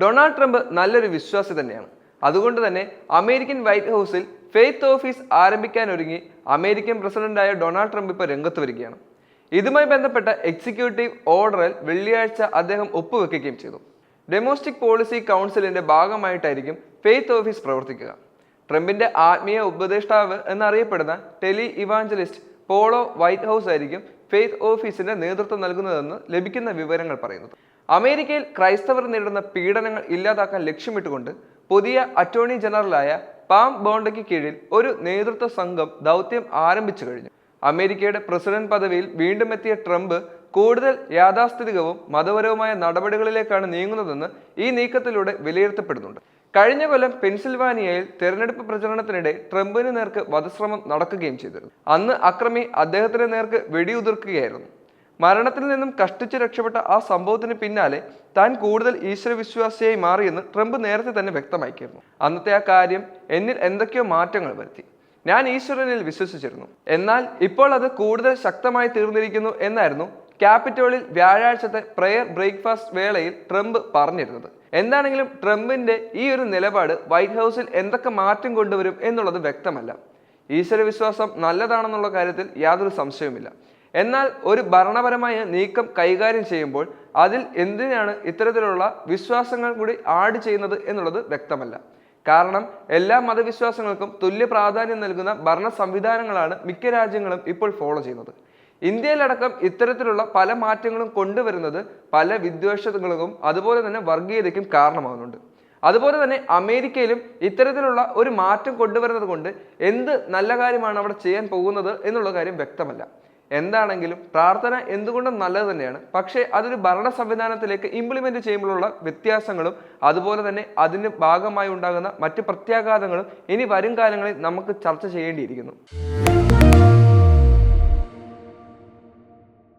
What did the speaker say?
Donald Trump നല്ലൊരു വിശ്വാസി തന്നെയാണ്. അതുകൊണ്ട് തന്നെ അമേരിക്കൻ വൈറ്റ് ഹൗസിൽ ഫെയ്ത്ത് ഓഫീസ് ആരംഭിക്കാനൊരുങ്ങി അമേരിക്കൻ പ്രസിഡന്റായ ഡൊണാൾഡ് ട്രംപ് ഇപ്പോൾ രംഗത്ത് വരികയാണ്. ഇതുമായി ബന്ധപ്പെട്ട എക്സിക്യൂട്ടീവ് ഓർഡറിൽ വെള്ളിയാഴ്ച അദ്ദേഹം ഒപ്പുവെക്കുകയും ചെയ്തു. ഡൊമസ്റ്റിക് പോളിസി കൗൺസിലിന്റെ ഭാഗമായിട്ടായിരിക്കും ഫെയ്ത്ത് ഓഫീസ് പ്രവർത്തിക്കുക. ട്രംപിന്റെ ആത്മീയ ഉപദേഷ്ടാവ് എന്നറിയപ്പെടുന്ന ടെലി ഇവാഞ്ചലിസ്റ്റ് പോളോ വൈറ്റ് ഹൗസ് ആയിരിക്കും ഫെയ്ത്ത് ഓഫീസിന്റെ നേതൃത്വം നൽകുന്നതെന്ന് ലഭിക്കുന്ന വിവരങ്ങൾ പറയുന്നത്. അമേരിക്കയിൽ ക്രൈസ്തവർ നേരിടുന്ന പീഡനങ്ങൾ ഇല്ലാതാക്കാൻ ലക്ഷ്യമിട്ടുകൊണ്ട് പുതിയ അറ്റോർണി ജനറലായ പാം ബോണ്ടയ്ക്ക് കീഴിൽ ഒരു നേതൃത്വ സംഘം ദൗത്യം ആരംഭിച്ചു കഴിഞ്ഞു. അമേരിക്കയുടെ പ്രസിഡന്റ് പദവിയിൽ വീണ്ടും എത്തിയ ട്രംപ് കൂടുതൽ യാഥാസ്ഥിതികവും മതപരവുമായ നടപടികളിലേക്കാണ് നീങ്ങുന്നതെന്ന് ഈ നീക്കത്തിലൂടെ വിലയിരുത്തപ്പെടുന്നുണ്ട്. കഴിഞ്ഞ കൊല്ലം പെൻസിൽവാനിയയിൽ തെരഞ്ഞെടുപ്പ് പ്രചരണത്തിനിടെ ട്രംപിന് നേർക്ക് വധശ്രമം നടക്കുകയും ചെയ്തിരുന്നു. അന്ന് അക്രമി അദ്ദേഹത്തിന് നേർക്ക് വെടിയുതിർക്കുകയായിരുന്നു. മരണത്തിൽ നിന്നും കഷ്ടിച്ച് രക്ഷപ്പെട്ട ആ സംഭവത്തിന് പിന്നാലെ താൻ കൂടുതൽ ഈശ്വരവിശ്വാസിയായി മാറിയെന്ന് ട്രംപ് നേരത്തെ തന്നെ വ്യക്തമാക്കിയിരുന്നു. അന്നത്തെ ആ കാര്യം എന്നിൽ എന്തൊക്കെയോ മാറ്റങ്ങൾ വരുത്തി. ഞാൻ ഈശ്വരനിൽ വിശ്വസിച്ചിരുന്നു, എന്നാൽ ഇപ്പോൾ അത് കൂടുതൽ ശക്തമായി തീർന്നിരിക്കുന്നു എന്നായിരുന്നു ക്യാപിറ്റോളിൽ വ്യാഴാഴ്ചത്തെ പ്രെയർ ബ്രേക്ക്ഫാസ്റ്റ് വേളയിൽ ട്രംപ് പറഞ്ഞിരുന്നത്. എന്താണെങ്കിലും ട്രംപിന്റെ ഈ ഒരു നിലപാട് വൈറ്റ് ഹൗസിൽ എന്തൊക്കെ മാറ്റം കൊണ്ടുവരും എന്നുള്ളത് വ്യക്തമല്ല. ഈശ്വരവിശ്വാസം നല്ലതാണെന്നുള്ള കാര്യത്തിൽ യാതൊരു സംശയവുമില്ല. എന്നാൽ ഒരു ഭരണപരമായ നീക്കം കൈകാര്യം ചെയ്യുമ്പോൾ അതിൽ എന്തിനാണ് ഇത്തരത്തിലുള്ള വിശ്വാസങ്ങൾ കൂടി ആഡ് ചെയ്യുന്നത് എന്നുള്ളത് വ്യക്തമല്ല. കാരണം എല്ലാ മതവിശ്വാസങ്ങൾക്കും തുല്യ പ്രാധാന്യം നൽകുന്ന ഭരണ സംവിധാനങ്ങളാണ് മിക്ക രാജ്യങ്ങളും ഇപ്പോൾ ഫോളോ ചെയ്യുന്നത്. ഇന്ത്യയിലടക്കം ഇത്തരത്തിലുള്ള പല മാറ്റങ്ങളും കൊണ്ടുവരുന്നത് പല വിദ്വേഷങ്ങൾക്കും അതുപോലെ തന്നെ വർഗീയതയ്ക്കും കാരണമാകുന്നുണ്ട്. അതുപോലെ തന്നെ അമേരിക്കയിലും ഇത്തരത്തിലുള്ള ഒരു മാറ്റം കൊണ്ടുവരുന്നത് കൊണ്ട് എന്ത് നല്ല കാര്യമാണ് അവിടെ ചെയ്യാൻ പോകുന്നത് എന്നുള്ള കാര്യം വ്യക്തമല്ല. എന്താണെങ്കിലും പ്രാർത്ഥന എന്തുകൊണ്ടും നല്ലത് തന്നെയാണ്. പക്ഷേ അതൊരു ഭരണ സംവിധാനത്തിലേക്ക് ഇംപ്ലിമെന്റ് ചെയ്യുമ്പോഴുള്ള വ്യത്യാസങ്ങളും അതുപോലെ തന്നെ അതിന് ഭാഗമായി ഉണ്ടാകുന്ന മറ്റ് പ്രത്യാഘാതങ്ങളും ഇനി വരും കാലങ്ങളിൽ നമുക്ക് ചർച്ച ചെയ്യേണ്ടിയിരിക്കുന്നു.